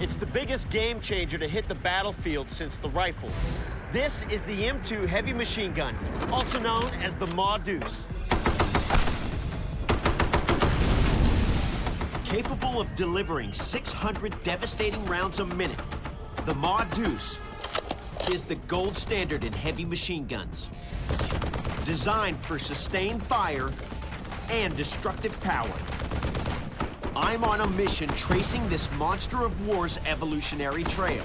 It's the biggest game changer to hit the battlefield since the rifle. This is the M2 heavy machine gun, also known as the Deuce. Capable of delivering 600 devastating rounds a minute, the Deuce is the gold standard in heavy machine guns. Designed for sustained fire and destructive power. I'm on a mission tracing this monster of war's evolutionary trail.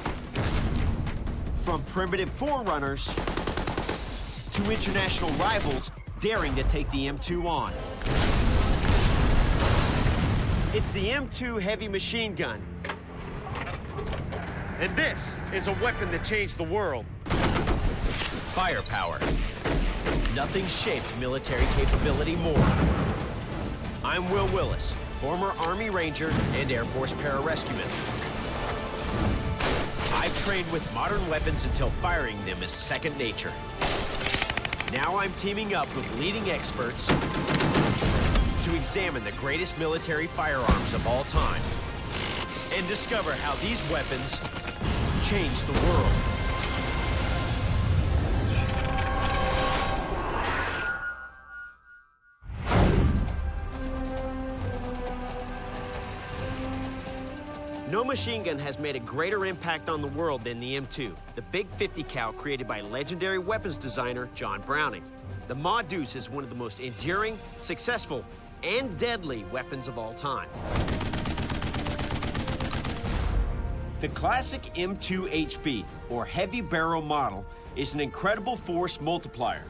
From primitive forerunners to international rivals daring to take the M2 on. It's the M2 heavy machine gun. And this is a weapon that changed the world. Firepower. Nothing shaped military capability more. I'm Wil Willis, former Army Ranger and Air Force pararescueman. I've trained with modern weapons until firing them is second nature. Now I'm teaming up with leading experts to examine the greatest military firearms of all time and discover how these weapons change the world. No machine gun has made a greater impact on the world than the M2, the big 50 cal created by legendary weapons designer John Browning. The Deuce is one of the most enduring, successful, and deadly weapons of all time. The classic M2 HB, or heavy barrel model, is an incredible force multiplier,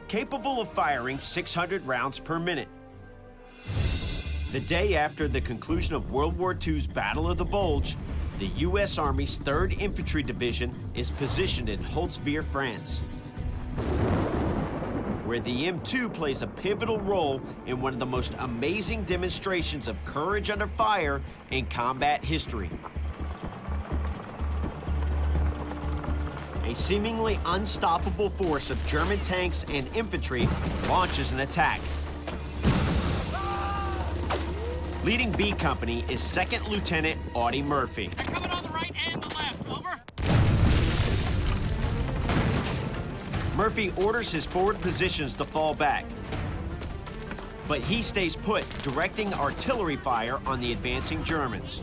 capable of firing 600 rounds per minute. The day after the conclusion of World War II's Battle of the Bulge, the U.S. Army's 3rd Infantry Division is positioned in Holtzwihr, France, where the M2 plays a pivotal role in one of the most amazing demonstrations of courage under fire in combat history. A seemingly unstoppable force of German tanks and infantry launches an attack. Leading B Company is 2nd Lieutenant Audie Murphy. They're coming on the right and the left, over. Murphy orders his forward positions to fall back, but he stays put, directing artillery fire on the advancing Germans.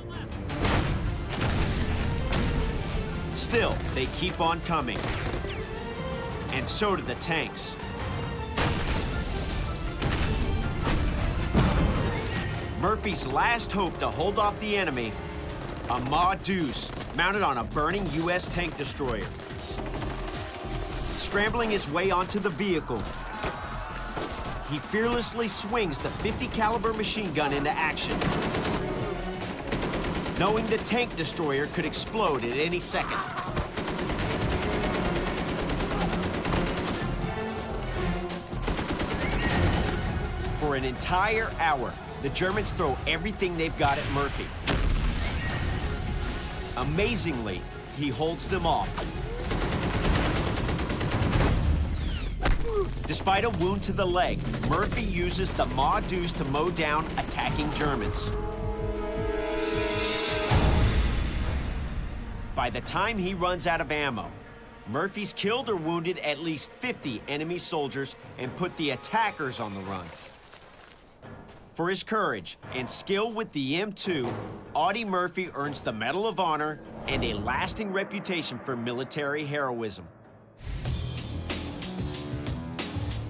Still, they keep on coming, and so do the tanks. Murphy's last hope to hold off the enemy, a Deuce mounted on a burning U.S. tank destroyer. Scrambling his way onto the vehicle, he fearlessly swings the 50 caliber machine gun into action, knowing the tank destroyer could explode at any second. For an entire hour, the Germans throw everything they've got at Murphy. Amazingly, he holds them off. Despite a wound to the leg, Murphy uses the Deuce to mow down attacking Germans. By the time he runs out of ammo, Murphy's killed or wounded at least 50 enemy soldiers and put the attackers on the run. For his courage and skill with the M2, Audie Murphy earns the Medal of Honor and a lasting reputation for military heroism.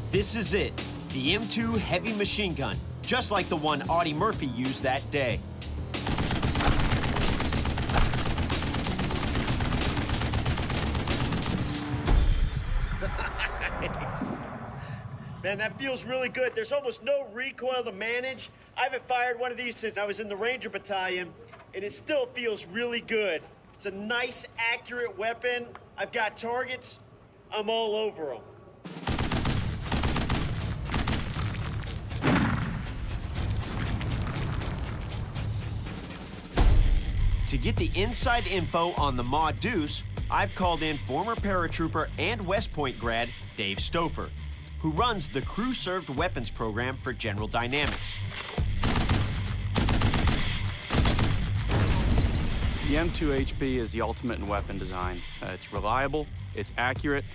This is it, the M2 heavy machine gun, just like the one Audie Murphy used that day. Man, that feels really good. There's almost no recoil to manage. I haven't fired one of these since I was in the Ranger Battalion, and it still feels really good. It's a nice, accurate weapon. I've got targets. I'm all over them. To get the inside info on the Deuce, I've called in former paratrooper and West Point grad Dave Stouffer, who runs the Crew-Served Weapons program for General Dynamics. The M2HB is the ultimate in weapon design. It's reliable, it's accurate,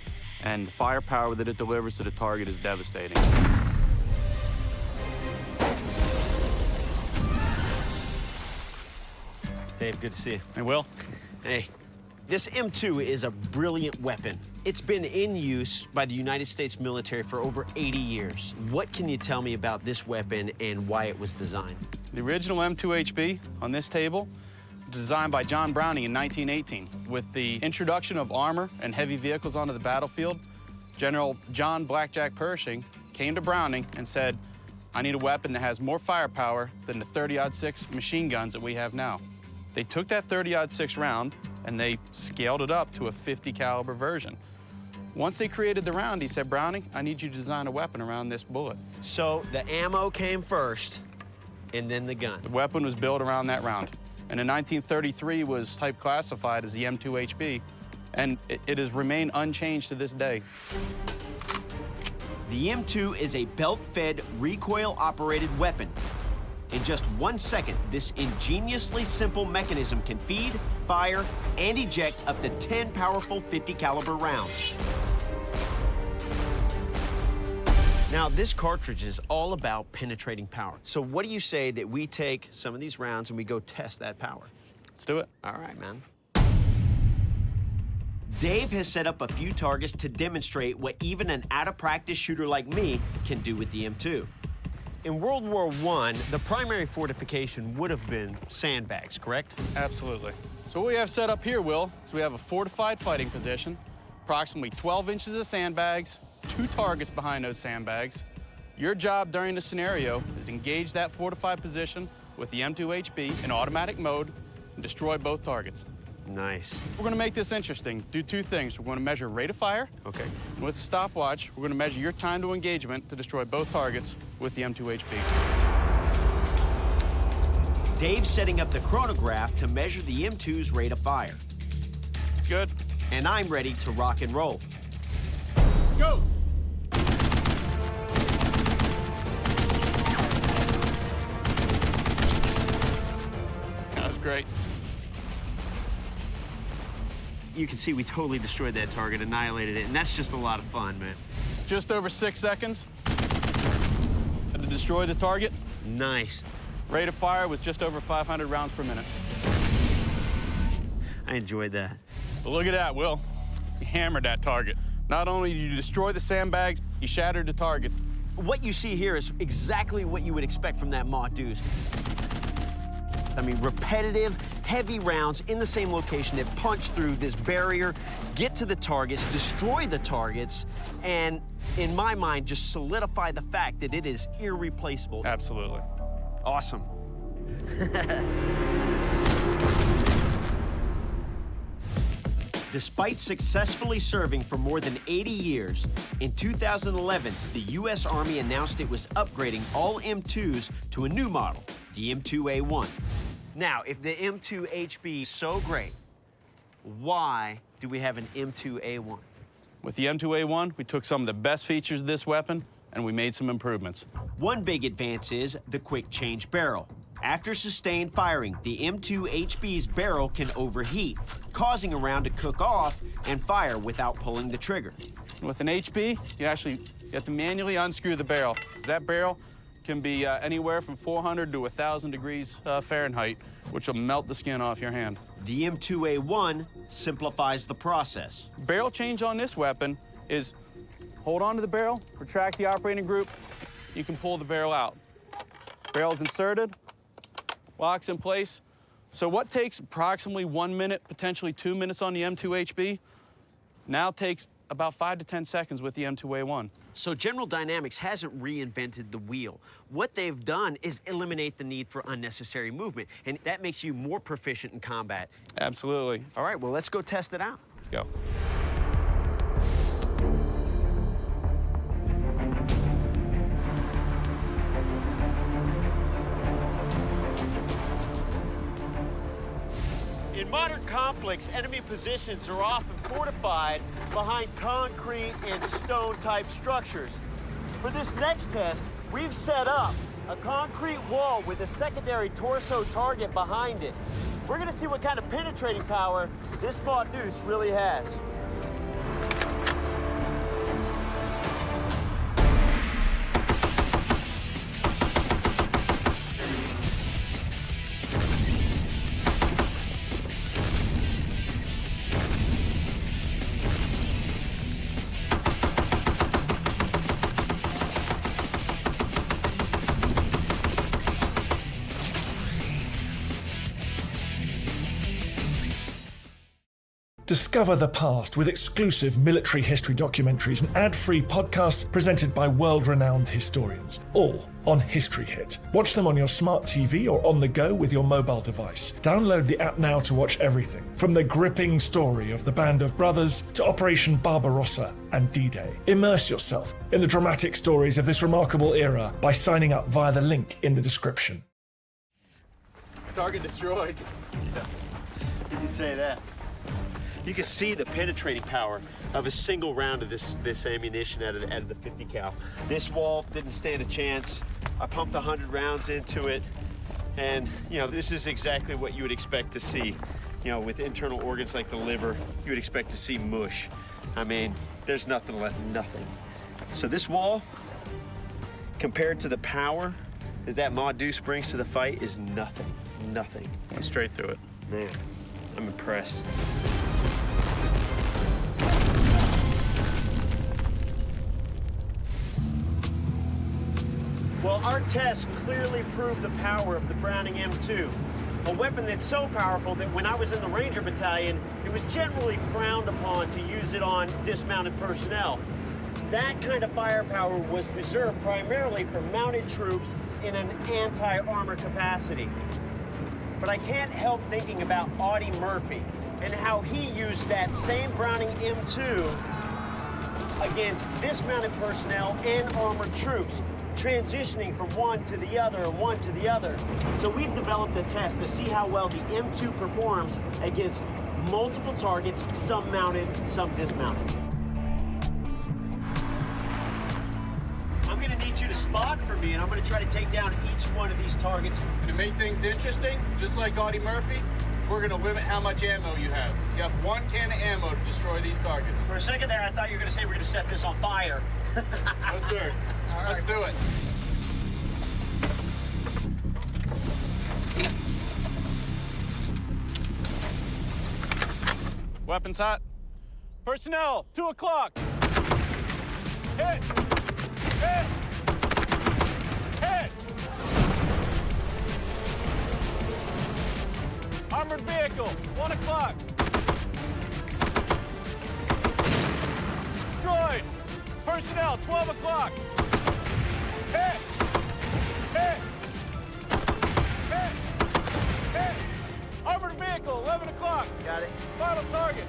and the firepower that it delivers to the target is devastating. Dave, good to see you. Hey, Will. Hey, this M2 is a brilliant weapon. It's been in use by the United States military for over 80 years. What can you tell me about this weapon and why it was designed? The original M2HB on this table was designed by John Browning in 1918. With the introduction of armor and heavy vehicles onto the battlefield, General John Blackjack Pershing came to Browning and said, I need a weapon that has more firepower than the 30-06 machine guns that we have now. They took that 30-06 round and they scaled it up to a 50 caliber version. Once they created the round, he said, Browning, I need you to design a weapon around this bullet. So the ammo came first, and then the gun. The weapon was built around that round. And in 1933 was type classified as the M2HB, and it has remained unchanged to this day. The M2 is a belt-fed, recoil-operated weapon. In just 1 second, this ingeniously simple mechanism can feed, fire, and eject up to 10 powerful 50 caliber rounds. Now, this cartridge is all about penetrating power. So what do you say that we take some of these rounds and we go test that power? Let's do it. All right, man. Dave has set up a few targets to demonstrate what even an out-of-practice shooter like me can do with the M2. In World War I, the primary fortification would have been sandbags, correct? Absolutely. So what we have set up here, Will, is we have a fortified fighting position, approximately 12 inches of sandbags, 2 targets behind those sandbags. Your job during the scenario is engage that fortified position with the M2HB in automatic mode and destroy both targets. Nice. We're going to make this interesting. Do 2 things. We're going to measure rate of fire. Okay. And with the stopwatch, we're going to measure your time to engagement to destroy both targets with the M2HB. Dave's setting up the chronograph to measure the M2's rate of fire. It's good. And I'm ready to rock and roll. Go! That was great. You can see we totally destroyed that target, annihilated it, and that's just a lot of fun, man. Just over 6 seconds. Had to destroy the target. Nice. Rate of fire was just over 500 rounds per minute. I enjoyed that. But look at that, Will. You hammered that target. Not only did you destroy the sandbags, you shattered the targets. What you see here is exactly what you would expect from that Mod Deuce. I mean, repetitive, heavy rounds in the same location that punch through this barrier, get to the targets, destroy the targets, and in my mind, just solidify the fact that it is irreplaceable. Absolutely. Awesome. Despite successfully serving for more than 80 years, in 2011, the U.S. Army announced it was upgrading all M2s to a new model, the M2A1. Now, if the M2HB is so great, why do we have an M2A1? With the M2A1, we took some of the best features of this weapon and we made some improvements. One big advance is the quick change barrel. After sustained firing, the M2HB's barrel can overheat, causing a round to cook off and fire without pulling the trigger. With an HB, you have to manually unscrew the barrel. That barrel can be anywhere from 400 to 1,000 degrees Fahrenheit, which will melt the skin off your hand. The M2A1 simplifies the process. Barrel change on this weapon is hold on to the barrel, retract the operating group, you can pull the barrel out. Barrel's inserted, locks in place. So what takes approximately 1 minute, potentially 2 minutes on the M2HB, now takes about 5 to 10 seconds with the M2A1. So General Dynamics hasn't reinvented the wheel. What they've done is eliminate the need for unnecessary movement, and that makes you more proficient in combat. Absolutely. All right, well, let's go test it out. Let's go. In modern conflicts, enemy positions are often fortified behind concrete and stone-type structures. For this next test, we've set up a concrete wall with a secondary torso target behind it. We're gonna see what kind of penetrating power this small Deuce really has. Discover the past with exclusive military history documentaries and ad-free podcasts presented by world-renowned historians, all on History Hit. Watch them on your smart TV or on the go with your mobile device. Download the app now to watch everything, from the gripping story of the Band of Brothers to Operation Barbarossa and D-Day. Immerse yourself in the dramatic stories of this remarkable era by signing up via the link in the description. Target destroyed. Yeah, you can say that. You can see the penetrating power of a single round of this ammunition out of the 50 cal. This wall didn't stand a chance. I pumped 100 rounds into it, and you know, this is exactly what you would expect to see. You know, with internal organs like the liver, you would expect to see mush. I mean, there's nothing left, nothing. So this wall, compared to the power that Mod Deuce brings to the fight, is nothing, nothing. Went straight through it. Man, I'm impressed. Well, our tests clearly proved the power of the Browning M2, a weapon that's so powerful that when I was in the Ranger Battalion, it was generally frowned upon to use it on dismounted personnel. That kind of firepower was reserved primarily for mounted troops in an anti-armor capacity. But I can't help thinking about Audie Murphy and how he used that same Browning M2 against dismounted personnel and armored troops, transitioning from one to the other and one to the other. So we've developed a test to see how well the M2 performs against multiple targets, some mounted, some dismounted. I'm gonna need you to spot for me, and I'm gonna try to take down each one of these targets. And to make things interesting, just like Audie Murphy, we're gonna limit how much ammo you have. You have 1 can of ammo to destroy these targets. For a second there, I thought you were gonna say we're gonna set this on fire. No, sir. Let's do it. Weapons hot. Personnel, 2 o'clock. Hit! Hit! Hit! Armored vehicle, 1 o'clock. Destroyed! Personnel, 12 o'clock. Hit! Hit! Hit! Hit! Armored vehicle, 11 o'clock. Got it. Final target.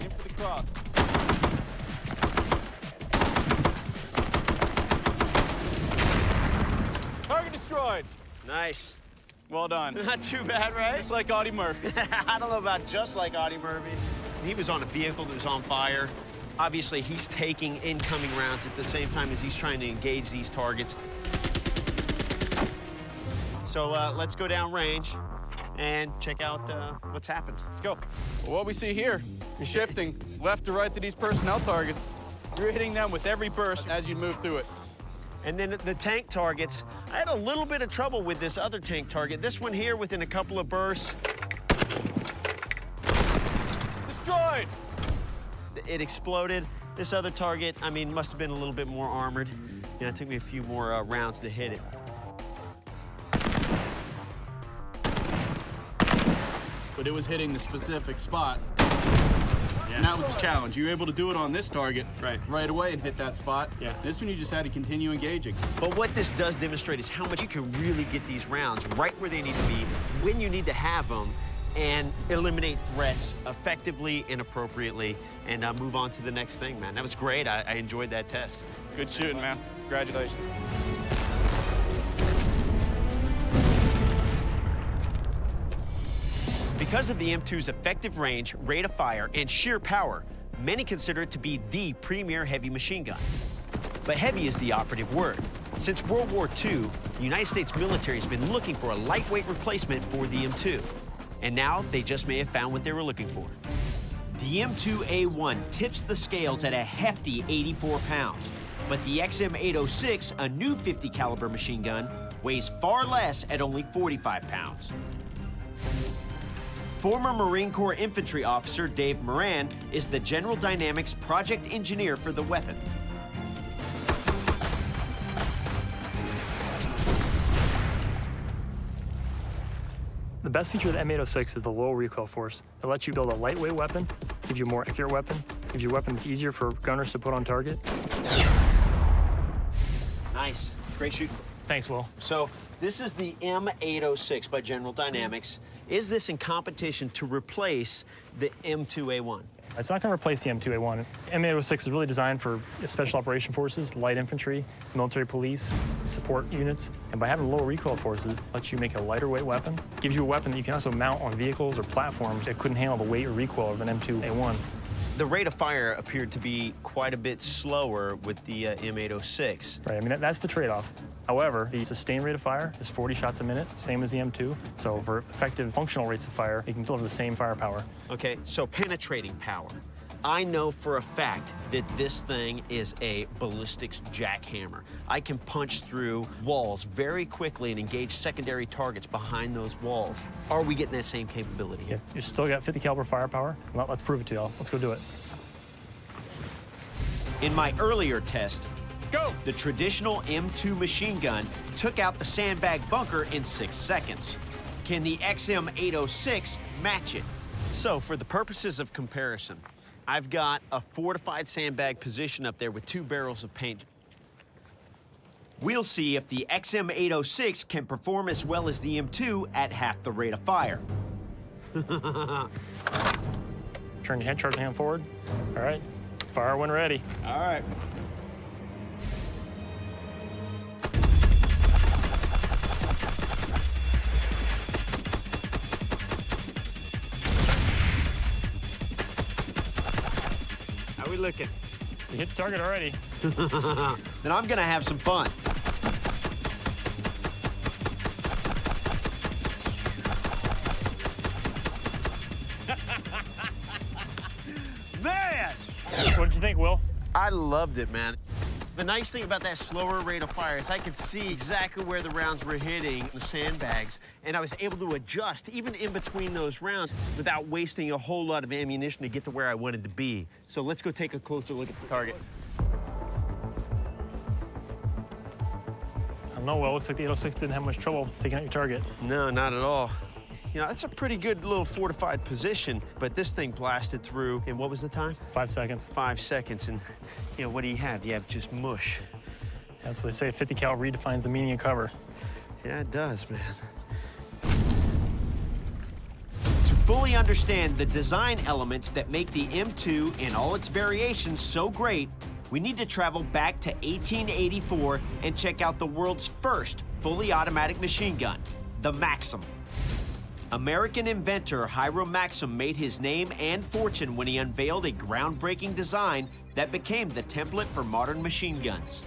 Aim for the cross. Target destroyed. Nice. Well done. Not too bad, right? Just like Audie Murphy. I don't know about just like Audie Murphy. He was on a vehicle that was on fire. Obviously, he's taking incoming rounds at the same time as he's trying to engage these targets. So let's go down range and check out what's happened. Let's go. Well, what we see here is shifting left to right to these personnel targets. You're hitting them with every burst as you move through it. And then the tank targets, I had a little bit of trouble with this other tank target. This one here, within a couple of bursts. Destroyed! It exploded. This other target, I mean, must have been a little bit more armored. You know, it took me a few more rounds to hit it. But it was hitting the specific spot. And that was the challenge. You were able to do it on this target right away and hit that spot. Yeah. This one you just had to continue engaging. But what this does demonstrate is how much you can really get these rounds right where they need to be, when you need to have them, and eliminate threats effectively and appropriately, and move on to the next thing, man. That was great. I enjoyed that test. Good shooting, man. Congratulations. Because of the M2's effective range, rate of fire, and sheer power, many consider it to be the premier heavy machine gun. But heavy is the operative word. Since World War II, the United States military has been looking for a lightweight replacement for the M2. And now they just may have found what they were looking for. The M2A1 tips the scales at a hefty 84 pounds, but the XM806, a new 50 caliber machine gun, weighs far less at only 45 pounds. Former Marine Corps infantry officer Dave Moran is the General Dynamics project engineer for the weapon. The best feature of the M806 is the low recoil force. It lets you build a lightweight weapon, gives you a more accurate weapon, gives you a weapon that's easier for gunners to put on target. Nice. Great shooting. Thanks, Will. So this is the M806 by General Dynamics. Is this in competition to replace the M2A1? It's not going to replace the M2A1. M806 is really designed for special operation forces, light infantry, military police, support units. And by having low recoil forces, it lets you make a lighter weight weapon. Gives you a weapon that you can also mount on vehicles or platforms that couldn't handle the weight or recoil of an M2A1. The rate of fire appeared to be quite a bit slower with the M806. Right, I mean, that's the trade-off. However, the sustained rate of fire is 40 shots a minute, same as the M2. So for effective functional rates of fire, you can deliver the same firepower. Okay, so penetrating power. I know for a fact that this thing is a ballistics jackhammer. I can punch through walls very quickly and engage secondary targets behind those walls. Are we getting that same capability? Yeah, you still got 50 caliber firepower. Well, let's prove it to y'all. Let's go do it. In my earlier test, the traditional M2 machine gun took out the sandbag bunker in 6 seconds. Can the XM806 match it? So for the purposes of comparison, I've got a fortified sandbag position up there with 2 barrels of paint. We'll see if the XM806 can perform as well as the M2 at half the rate of fire. Turn your hand, charge your hand forward. All right, fire when ready. All right. How we looking? You hit the target already. Then I'm gonna have some fun. Man! What did you think, Will? I loved it, man. The nice thing about that slower rate of fire is I could see exactly where the rounds were hitting the sandbags, and I was able to adjust even in between those rounds without wasting a whole lot of ammunition to get to where I wanted to be. So let's go take a closer look at the target. I don't know, Will. Looks like the 806 didn't have much trouble taking out your target. No, not at all. You know, that's a pretty good little fortified position, but this thing blasted through in, what was the time? 5 seconds. 5 seconds, and, you know, what do you have? You have just mush. That's what they say, 50 cal redefines the meaning of cover. Yeah, it does, man. To fully understand the design elements that make the M2 in all its variations so great, we need to travel back to 1884 and check out the world's first fully automatic machine gun, the Maxim. American inventor Hiram Maxim made his name and fortune when he unveiled a groundbreaking design that became the template for modern machine guns.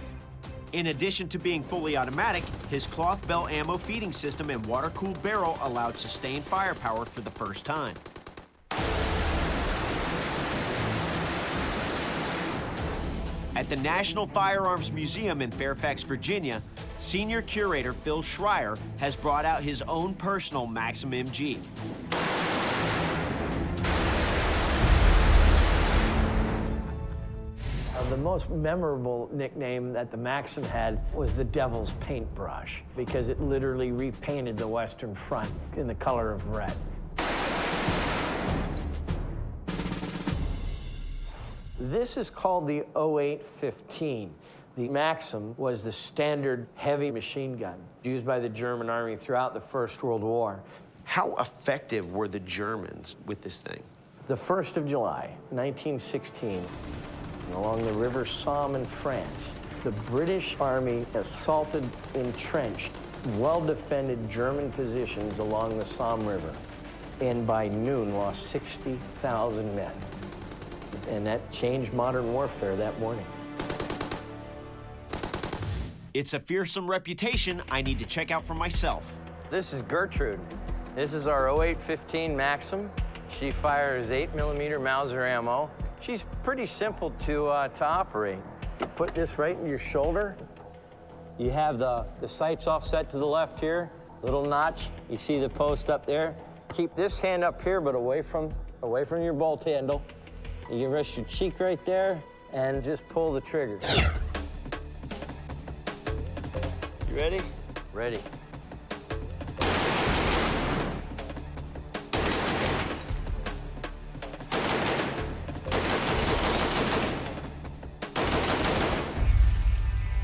In addition to being fully automatic, his cloth bell ammo feeding system and water-cooled barrel allowed sustained firepower for the first time. At the National Firearms Museum in Fairfax, Virginia, senior curator Phil Schreier has brought out his own personal Maxim MG. The most memorable nickname that the Maxim had was the Devil's Paintbrush, because it literally repainted the Western Front in the color of red. This is called the 0815. The Maxim was the standard heavy machine gun used by the German army throughout the First World War. How effective were the Germans with this thing? The 1st of July, 1916, along the River Somme in France, the British Army assaulted entrenched, well-defended German positions along the Somme River, and by noon lost 60,000 men. And that changed modern warfare that morning. It's a fearsome reputation I need to check out for myself. This is Gertrude. This is our 0815 Maxim. She fires 8mm Mauser ammo. She's pretty simple to operate. You put this right in your shoulder. You have the sights offset to the left here, little notch. You see the post up there. Keep this hand up here, but away from your bolt handle. You can rest your cheek right there and just pull the trigger. You ready? Ready.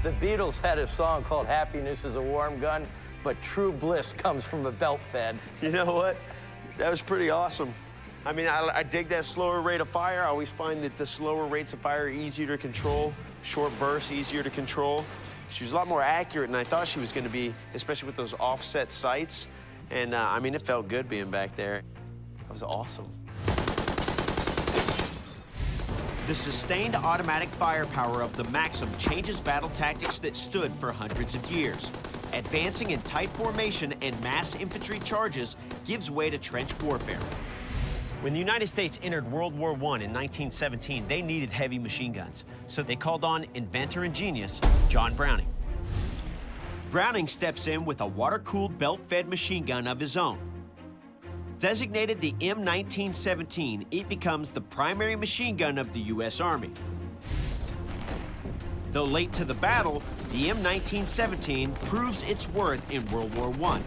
The Beatles had a song called Happiness is a Warm Gun, but true bliss comes from a belt fed. You know what? That was pretty awesome. I mean, I dig that slower rate of fire. I always find that the slower rates of fire are easier to control, short bursts, easier to control. She was a lot more accurate than I thought she was going to be, especially with those offset sights. And I mean, it felt good being back there. It was awesome. The sustained automatic firepower of the Maxim changes battle tactics that stood for hundreds of years. Advancing in tight formation and mass infantry charges gives way to trench warfare. When the United States entered World War I in 1917, they needed heavy machine guns, so they called on inventor and genius John Browning. Browning steps in with a water-cooled belt-fed machine gun of his own. Designated the M1917, it becomes the primary machine gun of the U.S. Army. Though late to the battle, the M1917 proves its worth in World War I.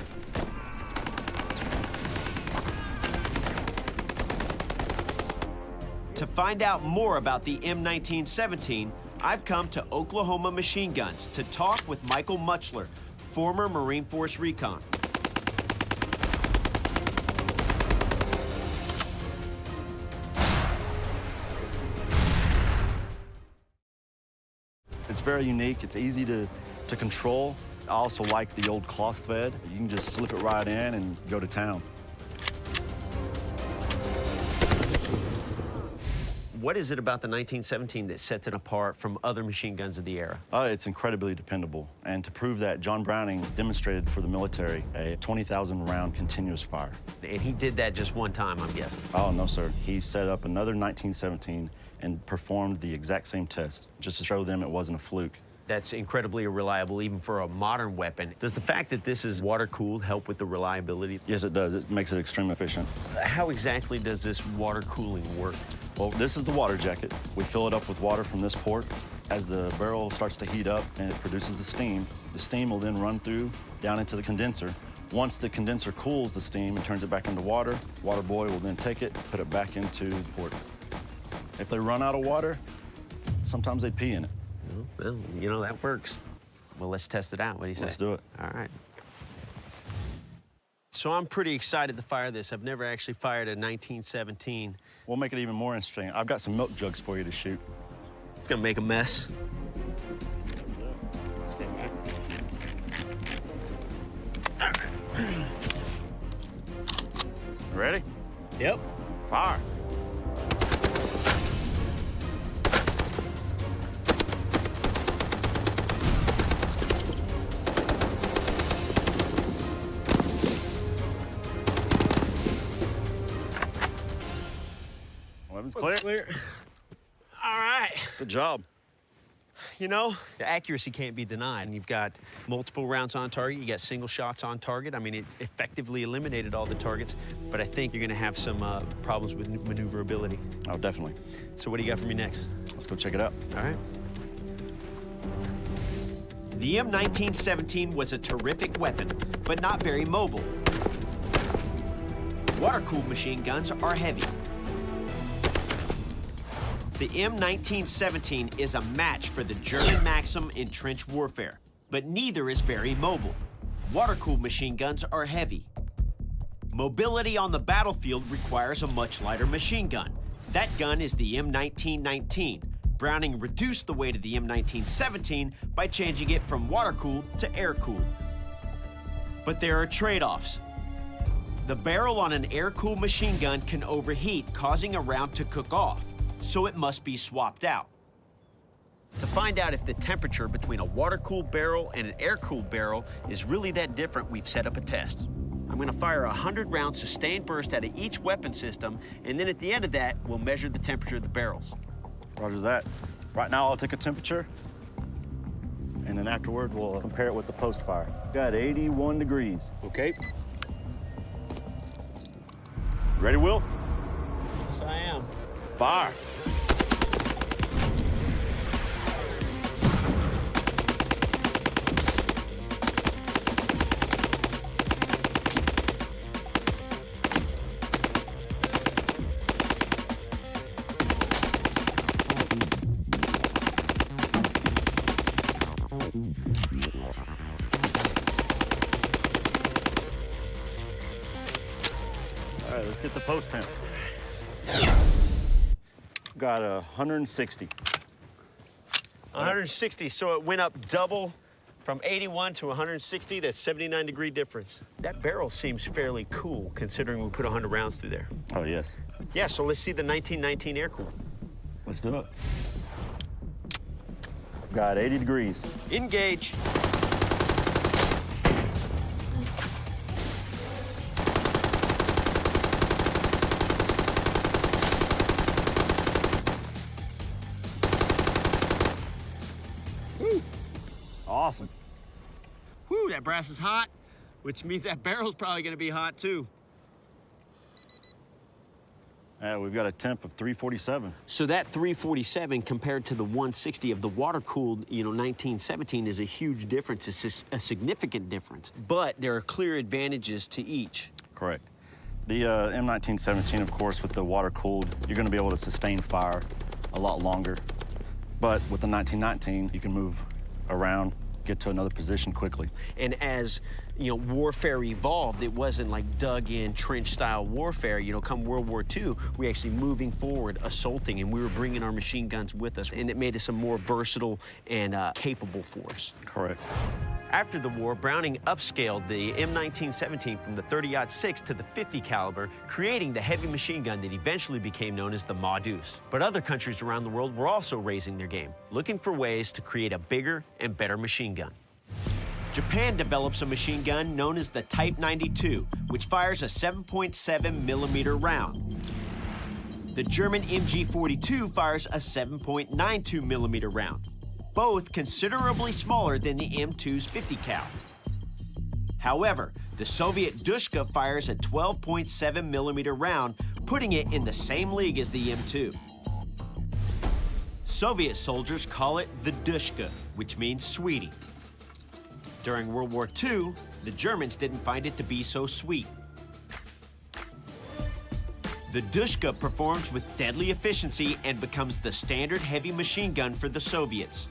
To find out more about the M1917, I've come to Oklahoma Machine Guns to talk with Michael Muchler, former Marine Force Recon. It's very unique. It's easy to control. I also like the old cloth thread. You can just slip it right in and go to town. What is it about the 1917 that sets it apart from other machine guns of the era? It's incredibly dependable. And to prove that, John Browning demonstrated for the military a 20,000 round continuous fire. And he did that just one time, I'm guessing. Oh, no, sir. He set up another 1917 and performed the exact same test, just to show them it wasn't a fluke. That's incredibly reliable, even for a modern weapon. Does the fact that this is water-cooled help with the reliability? Yes, it does. It makes it extremely efficient. How exactly does this water cooling work? Well, this is the water jacket. We fill it up with water from this port. As the barrel starts to heat up and it produces the steam will then run through down into the condenser. Once the condenser cools the steam and turns it back into water, water boy will then take it, put it back into the port. If they run out of water, sometimes they pee in it. Well, you know, that works. Well, let's test it out. What do you say? Let's do it. All right. So I'm pretty excited to fire this. I've never actually fired a 1917. We'll make it even more interesting. I've got some milk jugs for you to shoot. It's gonna make a mess. Stand back. Ready? Yep. Fire. Weapons clear. Clear. All right. Good job. You know, the accuracy can't be denied. You've got multiple rounds on target. You got single shots on target. I mean, it effectively eliminated all the targets, but I think you're going to have some problems with maneuverability. Oh, definitely. So what do you got for me next? Let's go check it out. All right. The M1917 was a terrific weapon, but not very mobile. Water-cooled machine guns are heavy. The M1917 is a match for the German Maxim in trench warfare, but neither is very mobile. Water-cooled machine guns are heavy. Mobility on the battlefield requires a much lighter machine gun. That gun is the M1919. Browning reduced the weight of the M1917 by changing it from water-cooled to air-cooled. But there are trade-offs. The barrel on an air-cooled machine gun can overheat, causing a round to cook off, so it must be swapped out. To find out if the temperature between a water-cooled barrel and an air-cooled barrel is really that different, we've set up a test. I'm gonna fire 100 round sustained burst out of each weapon system, and then at the end of that, we'll measure the temperature of the barrels. Roger that. Right now, I'll take a temperature, and then afterward, we'll compare it with the post-fire. Got 81 degrees. Okay. Ready, Will? Yes, I am. Fire. All right, let's get the post temp. Got 160. 160, so it went up double from 81 to 160. That's 79-degree difference. That barrel seems fairly cool, considering we put 100 rounds through there. Oh, yes. Yeah, so let's see the 1919 air cool. Let's do it. Got 80 degrees. Engage. Awesome. Whew, that brass is hot, which means that barrel's probably gonna be hot too. We've got a temp of 347. So that 347 compared to the 160 of the water-cooled, 1917 is a huge difference. It's a significant difference, but there are clear advantages to each. Correct. The M1917, of course, with the water-cooled, you're going to be able to sustain fire a lot longer. But with the 1919, you can move around, get to another position quickly. And as, warfare evolved, it wasn't like dug-in, trench-style warfare. Come World War II, we actually moving forward, assaulting, and we were bringing our machine guns with us, and it made us a more versatile and capable force. Correct. After the war, Browning upscaled the M1917 from the 30-06 to the 50 caliber, creating the heavy machine gun that eventually became known as the Deuce. But other countries around the world were also raising their game, looking for ways to create a bigger and better machine gun. Japan develops a machine gun known as the Type 92, which fires a 7.7 millimeter round. The German MG42 fires a 7.92 millimeter round, both considerably smaller than the M2's 50 cal. However, the Soviet DShK fires a 12.7 millimeter round, putting it in the same league as the M2. Soviet soldiers call it the DShK, which means sweetie. During World War II, the Germans didn't find it to be so sweet. The DShK performs with deadly efficiency and becomes the standard heavy machine gun for the Soviets.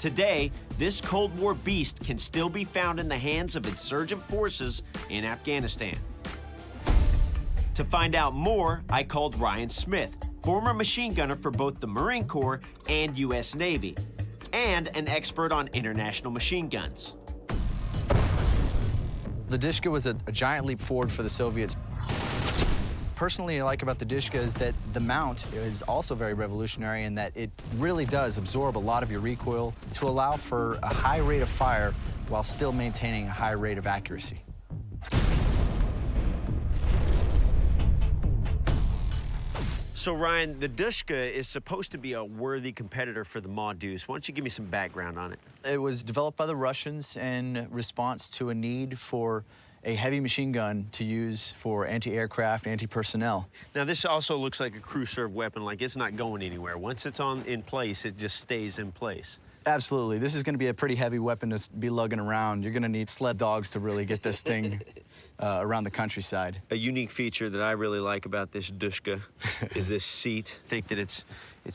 Today, this Cold War beast can still be found in the hands of insurgent forces in Afghanistan. To find out more, I called Ryan Smith, former machine gunner for both the Marine Corps and U.S. Navy, and an expert on international machine guns. The DShK was a giant leap forward for the Soviets. Personally, what I like about the DShK is that the mount is also very revolutionary in that it really does absorb a lot of your recoil to allow for a high rate of fire while still maintaining a high rate of accuracy. So, Ryan, the DShK is supposed to be a worthy competitor for the Deuce. Why don't you give me some background on it? It was developed by the Russians in response to a need for a heavy machine gun to use for anti-aircraft, anti-personnel. Now, this also looks like a crew-served weapon, like it's not going anywhere. Once it's in place, it just stays in place. Absolutely. This is going to be a pretty heavy weapon to be lugging around. You're going to need sled dogs to really get this thing around the countryside. A unique feature that I really like about this DShK is this seat. I think that it's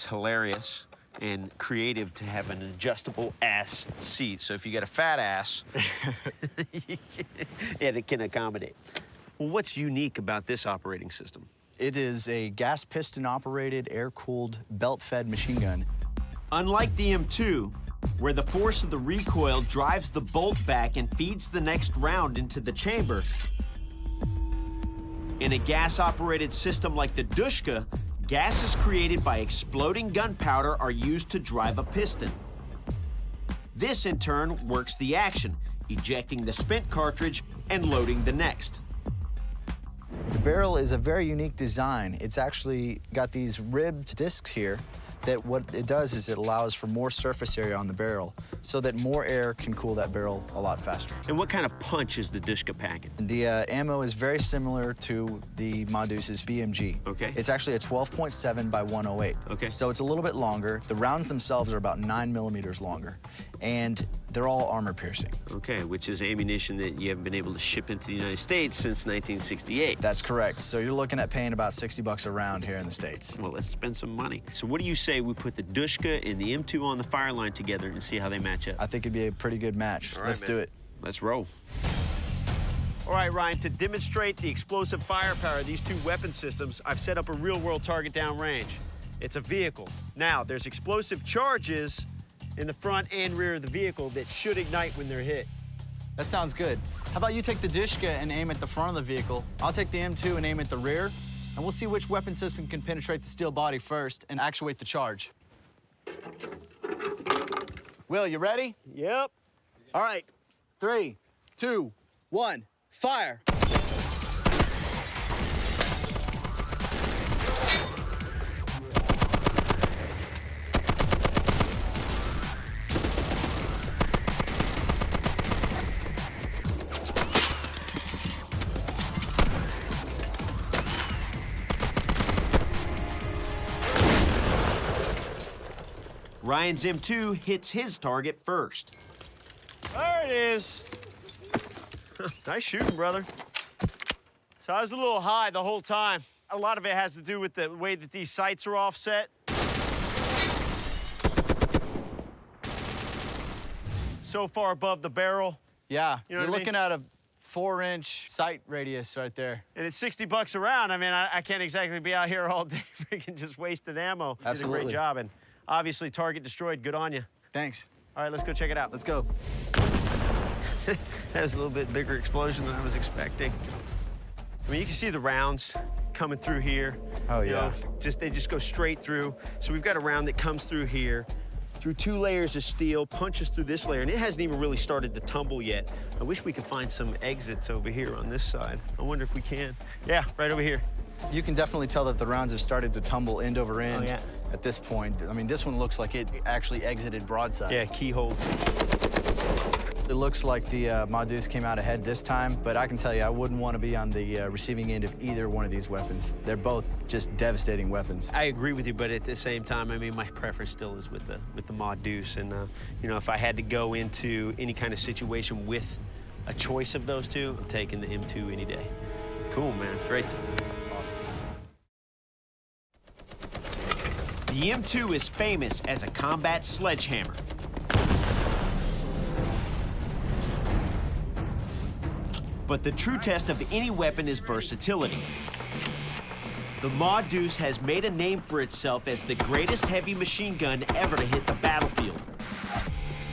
hilarious and creative to have an adjustable ass seat. So if you got a fat ass, it can accommodate. Well, what's unique about this operating system? It is a gas piston-operated, air-cooled, belt-fed machine gun. Unlike the M2, where the force of the recoil drives the bolt back and feeds the next round into the chamber, in a gas-operated system like the DShK, Gases created by exploding gunpowder are used to drive a piston. This, in turn, works the action, ejecting the spent cartridge and loading the next. The barrel is a very unique design. It's actually got these ribbed discs here that what it does is it allows for more surface area on the barrel so that more air can cool that barrel a lot faster. And what kind of punch is the DShK packing? The ammo is very similar to the Deuce's BMG. Okay. It's actually a 12.7 by 108. Okay. So it's a little bit longer. The rounds themselves are about 9 millimeters longer, and they're all armor piercing. Okay, which is ammunition that you haven't been able to ship into the United States since 1968. That's correct. So you're looking at paying about 60 bucks a round here in the States. Well, let's spend some money. So what do you say we put the DShK and the M2 on the fire line together and see how they match up? I think it'd be a pretty good match. All right, Let's do man. it. Let's roll. All right, Ryan, to demonstrate the explosive firepower of these two weapon systems, I've set up a real-world target downrange. It's a vehicle. Now, there's explosive charges in the front and rear of the vehicle that should ignite when they're hit. That sounds good. How about you take the DShK and aim at the front of the vehicle? I'll take the M2 and aim at the rear, and we'll see which weapon system can penetrate the steel body first and actuate the charge. Will, you ready? Yep. All right, 3, 2, 1, fire. Ryan's M2 hits his target first. There it is. Nice shooting, brother. So I was a little high the whole time. A lot of it has to do with the way that these sights are offset. So far above the barrel. Yeah, You know you're what I looking at a 4-inch sight radius right there. And it's 60 bucks a round. I mean, I can't exactly be out here all day freaking just wasting ammo. You did a Absolutely. great job, and obviously target destroyed. Good on you. Thanks. All right, let's go check it out. Let's go. That was a little bit bigger explosion than I was expecting. I mean, you can see the rounds coming through here. Oh, You know, yeah. they just go straight through. So we've got a round that comes through here, through 2 layers of steel, punches through this layer, and it hasn't even really started to tumble yet. I wish we could find some exits over here on this side. I wonder if we can. Yeah, right over here. You can definitely tell that the rounds have started to tumble end over end yeah. at this point. I mean, this one looks like it actually exited broadside. Yeah, keyhole. It looks like the Deuce came out ahead this time, but I can tell you, I wouldn't want to be on the receiving end of either one of these weapons. They're both just devastating weapons. I agree with you, but at the same time, I mean, my preference still is with the Deuce. And you know, if I had to go into any kind of situation with a choice of those two, I'm taking the M2 any day. Cool, man. Great. The M2 is famous as a combat sledgehammer. But the true test of any weapon is versatility. The Deuce has made a name for itself as the greatest heavy machine gun ever to hit the battlefield.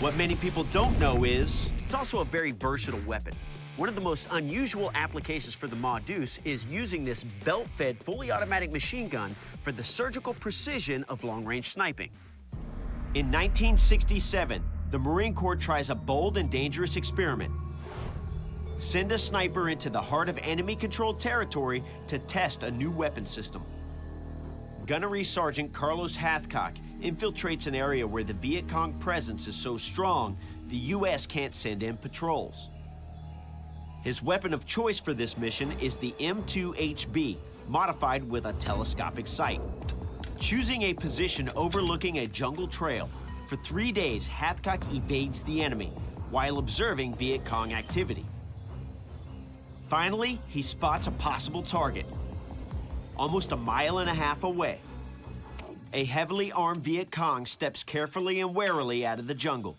What many people don't know is, it's also a very versatile weapon. One of the most unusual applications for the Deuce is using this belt-fed, fully automatic machine gun for the surgical precision of long-range sniping. In 1967, the Marine Corps tries a bold and dangerous experiment. Send a sniper into the heart of enemy-controlled territory to test a new weapon system. Gunnery Sergeant Carlos Hathcock infiltrates an area where the Viet Cong presence is so strong, the U.S. can't send in patrols. His weapon of choice for this mission is the M2HB, modified with a telescopic sight. Choosing a position overlooking a jungle trail, for 3 days, Hathcock evades the enemy while observing Viet Cong activity. Finally, he spots a possible target, almost 1.5 miles away. A heavily armed Viet Cong steps carefully and warily out of the jungle.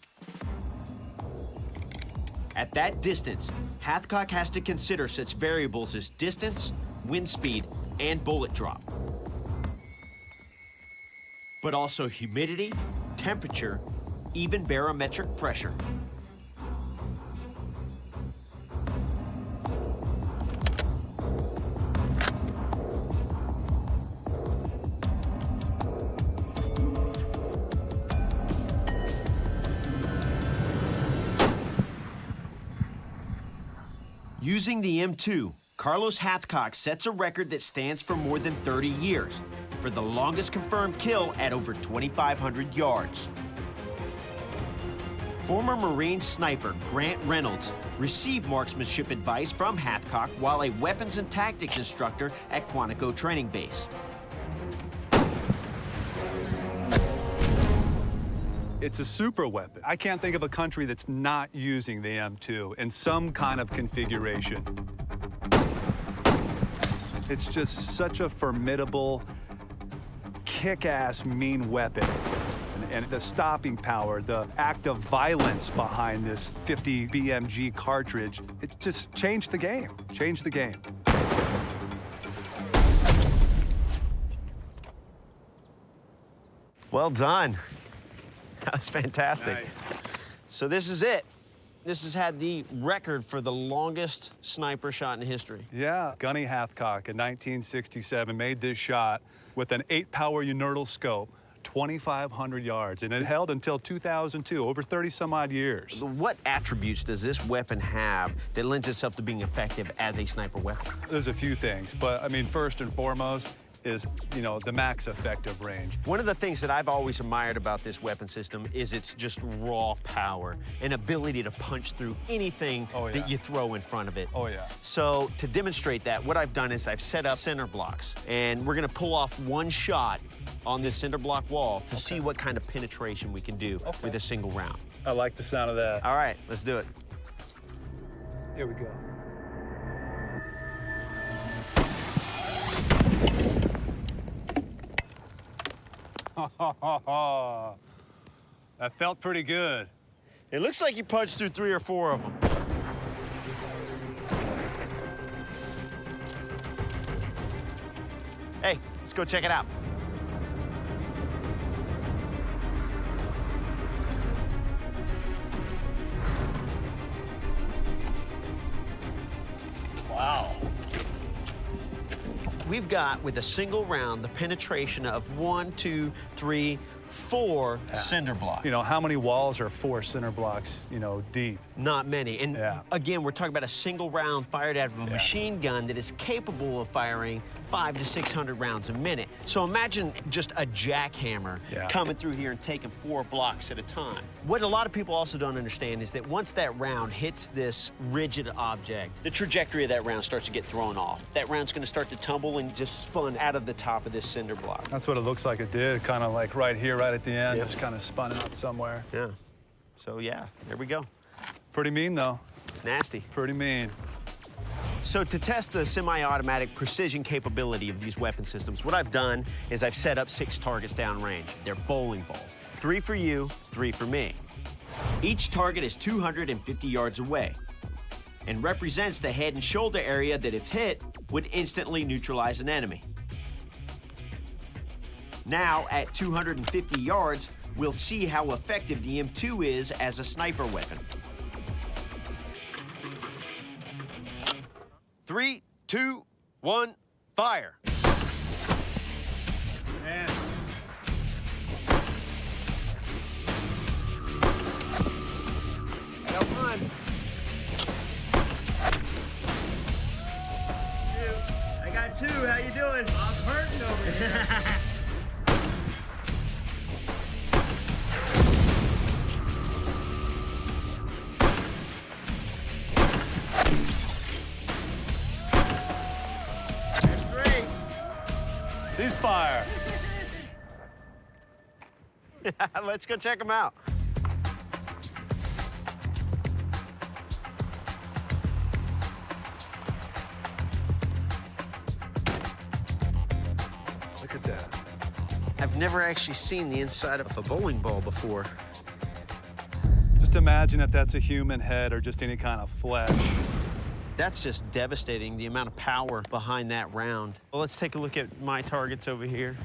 At that distance, Hathcock has to consider such variables as distance, wind speed, and bullet drop. But also humidity, temperature, even barometric pressure. Using the M2, Carlos Hathcock sets a record that stands for more than 30 years for the longest confirmed kill at over 2,500 yards. Former Marine sniper Grant Reynolds received marksmanship advice from Hathcock while a weapons and tactics instructor at Quantico Training Base. It's a super weapon. I can't think of a country that's not using the M2 in some kind of configuration. It's just such a formidable, kick-ass, mean weapon. And the stopping power, the act of violence behind this 50 BMG cartridge, it just changed the game, changed the game. Well done. That was fantastic. Nice. So this is it. This has had the record for the longest sniper shot in history. Yeah, Gunny Hathcock in 1967 made this shot with an 8-power uninertal scope, 2,500 yards, and it held until 2002, over 30-some-odd years. What attributes does this weapon have that lends itself to being effective as a sniper weapon? There's a few things, but I mean, first and foremost is, you know, the max effective range. One of the things that I've always admired about this weapon system is its just raw power and ability to punch through anything that you throw in front of it. Oh, yeah. So to demonstrate that, what I've done is I've set up cinder blocks, and we're gonna pull off one shot on this cinder block wall to see what kind of penetration we can do with a single round. I like the sound of that. All right, let's do it. Here we go. That felt pretty good. It looks like you punched through 3 or 4 of them. Hey, let's go check it out. Wow. We've got, with a single round, the penetration of 1, 2, 3, 4 cinder blocks. You know, how many walls are 4 cinder blocks, you know, deep? Not many. And again, we're talking about a single round fired out of a machine gun that is capable of firing 500 to 600 rounds a minute. So imagine just a jackhammer coming through here and taking 4 blocks at a time. What a lot of people also don't understand is that once that round hits this rigid object, the trajectory of that round starts to get thrown off. That round's gonna start to tumble and just spun out of the top of this cinder block. That's what it looks like it did, kind of like right here, right at the end, just kind of spun out somewhere. Yeah. So yeah, there we go. Pretty mean, though. It's nasty. Pretty mean. So to test the semi-automatic precision capability of these weapon systems, what I've done is I've set up 6 targets downrange. They're bowling balls. 3 for you, 3 for me. Each target is 250 yards away and represents the head and shoulder area that, if hit, would instantly neutralize an enemy. Now, at 250 yards, we'll see how effective the M2 is as a sniper weapon. 3, 2, 1, fire. Man. I got 1. 2. I got 2. How you doing? I'm hurting over here. Ceasefire. Let's go check them out. Look at that. I've never actually seen the inside of a bowling ball before. Just imagine if that's a human head or just any kind of flesh. That's just devastating, the amount of power behind that round. Well, let's take a look at my targets over here.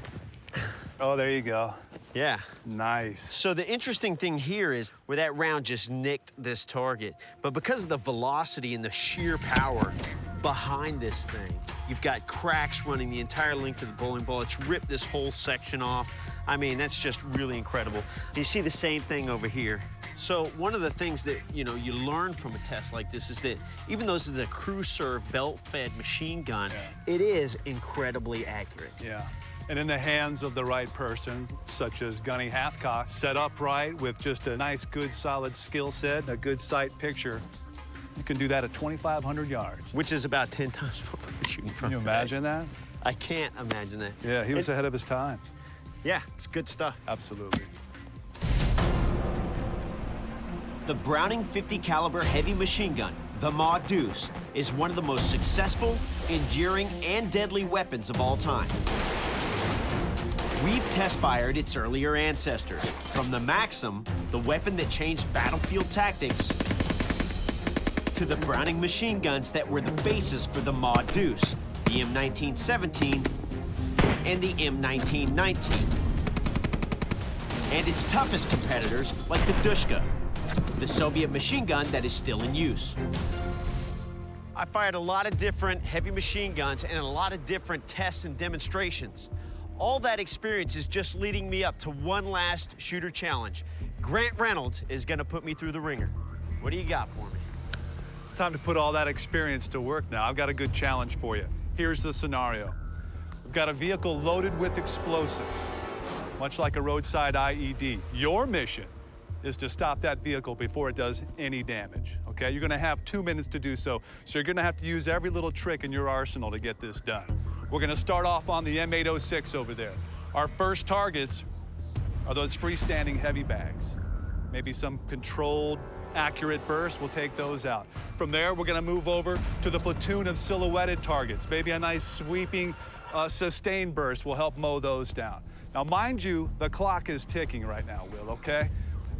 Oh, there you go. Yeah. Nice. So the interesting thing here is where that round just nicked this target, but because of the velocity and the sheer power behind this thing, you've got cracks running the entire length of the bowling ball. It's ripped this whole section off. I mean, that's just really incredible. You see the same thing over here. So one of the things that, you learn from a test like this is that even though this is a crew-served, belt-fed machine gun, it is incredibly accurate. Yeah. And in the hands of the right person, such as Gunny Hathcock, set up right with just a nice, good, solid skill set, a good sight picture, you can do that at 2,500 yards. Which is about 10 times what we're shooting from Can you today. imagine that? I can't imagine that. Yeah, he was ahead of his time. Yeah, it's good stuff. Absolutely. The Browning 50 caliber heavy machine gun, the Deuce, is one of the most successful, enduring, and deadly weapons of all time. We've test-fired its earlier ancestors, from the Maxim, the weapon that changed battlefield tactics, to the Browning machine guns that were the basis for the Deuce, the M1917 and the M1919. And its toughest competitors, like the DShK, the Soviet machine gun that is still in use. I fired a lot of different heavy machine guns and a lot of different tests and demonstrations. All that experience is just leading me up to one last shooter challenge. Grant Reynolds is gonna put me through the ringer. What do you got for me? It's time to put all that experience to work now. I've got a good challenge for you. Here's the scenario. We've got a vehicle loaded with explosives, much like a roadside IED. Your mission is to stop that vehicle before it does any damage, okay? You're gonna have 2 minutes to do so, so you're gonna have to use every little trick in your arsenal to get this done. We're gonna start off on the M806 over there. Our first targets are those freestanding heavy bags. Maybe some controlled, accurate bursts, we'll take those out. From there, we're gonna move over to the platoon of silhouetted targets. Maybe a nice sweeping, sustained burst will help mow those down. Now, mind you, the clock is ticking right now, Will, okay?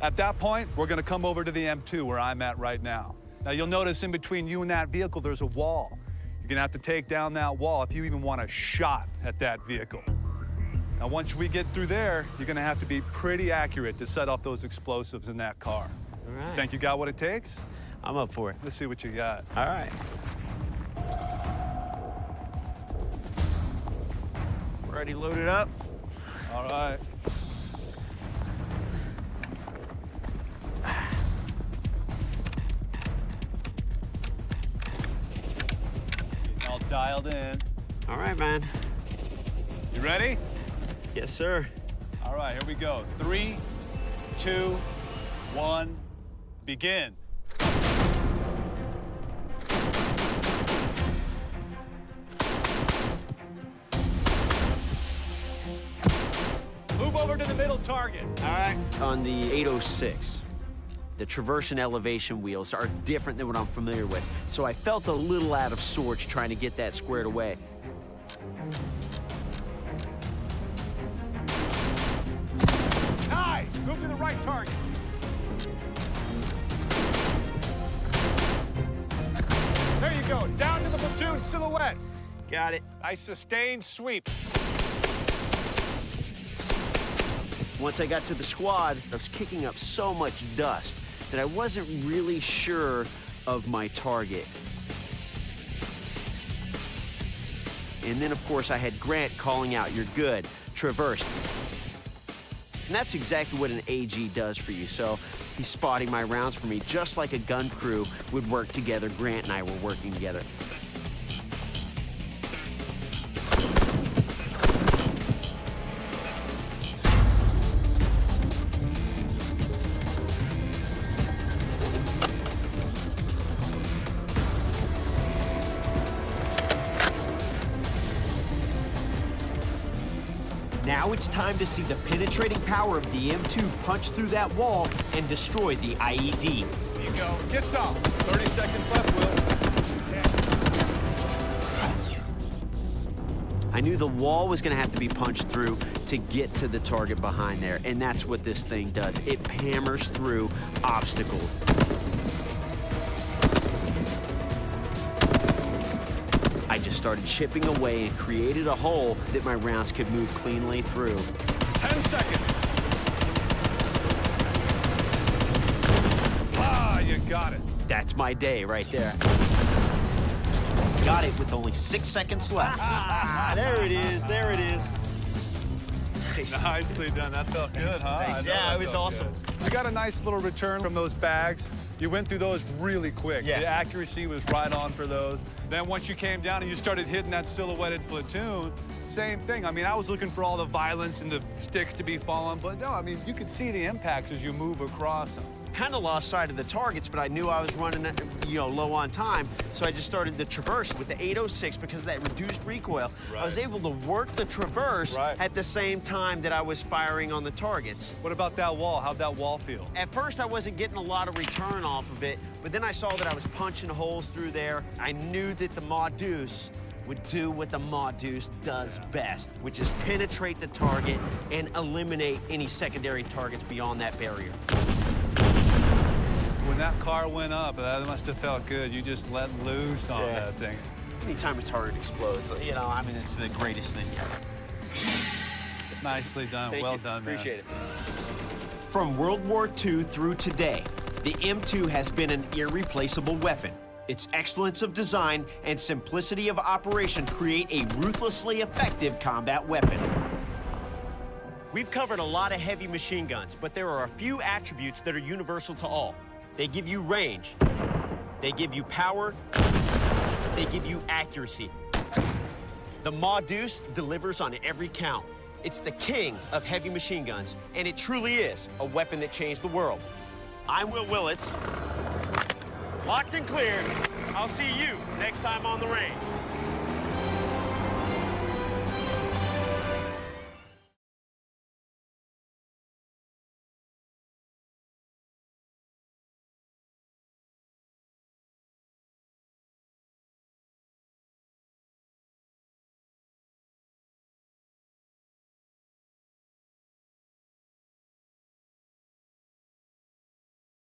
At that point, we're gonna come over to the M2 where I'm at right now. Now, you'll notice in between you and that vehicle, there's a wall. You're gonna have to take down that wall if you even want a shot at that vehicle. Now, once we get through there, you're gonna have to be pretty accurate to set off those explosives in that car. All right. Think you got what it takes? I'm up for it. Let's see what you got. All right. Already loaded up. All right. Getting all dialed in. All right, man. You ready? Yes, sir. All right, here we go. 3, 2, 1, begin. Move over to the middle target. All right. On the 806, the traverse and elevation wheels are different than what I'm familiar with, so I felt a little out of sorts trying to get that squared away. Nice! Move to the right target. There you go. Down to the platoon silhouettes. Got it. Nice sustained sweep. Once I got to the squad, I was kicking up so much dust that I wasn't really sure of my target. And then, of course, I had Grant calling out, "You're good, traverse." And that's exactly what an AG does for you. So he's spotting my rounds for me, just like a gun crew would work together. Grant and I were working together. Now it's time to see the penetrating power of the M2 punch through that wall and destroy the IED. There you go. Get some. 30 seconds left, Will. I knew the wall was going to have to be punched through to get to the target behind there, and that's what this thing does. It hammers through obstacles. I just started chipping away and created a hole that my rounds could move cleanly through. 10 seconds. Ah, you got it. That's my day right there. Got it with only 6 seconds left. There it is, there it is. Nice. Nicely done. That felt good, huh? Thanks. I know Yeah, that it was felt awesome. good. You got a nice little return from those bags. You went through those really quick. Yeah. The accuracy was right on for those. Then once you came down and you started hitting that silhouetted platoon, same thing. I mean, I was looking for all the violence and the sticks to be falling, but no, I mean, you could see the impacts as you move across them. Kind of lost sight of the targets, but I knew I was running, low on time, so I just started the traverse with the 806 because of that reduced recoil. I was able to work the traverse at the same time that I was firing on the targets. What about that wall? How'd that wall feel? At first, I wasn't getting a lot of return off of it, but then I saw that I was punching holes through there. I knew that the Mod Deuce would do what the Mod Deuce does best, which is penetrate the target and eliminate any secondary targets beyond that barrier. When that car went up, that must have felt good. You just let loose on that thing. Anytime a target explodes, it's the greatest thing ever. Nicely done. Thank well you. done, man. Appreciate it. From World War II through today, the M2 has been an irreplaceable weapon. Its excellence of design and simplicity of operation create a ruthlessly effective combat weapon. We've covered a lot of heavy machine guns, but there are a few attributes that are universal to all. They give you range, they give you power, they give you accuracy. The Mod Deuce delivers on every count. It's the king of heavy machine guns, and it truly is a weapon that changed the world. I'm Wil Willis. Locked and cleared. I'll see you next time on the range.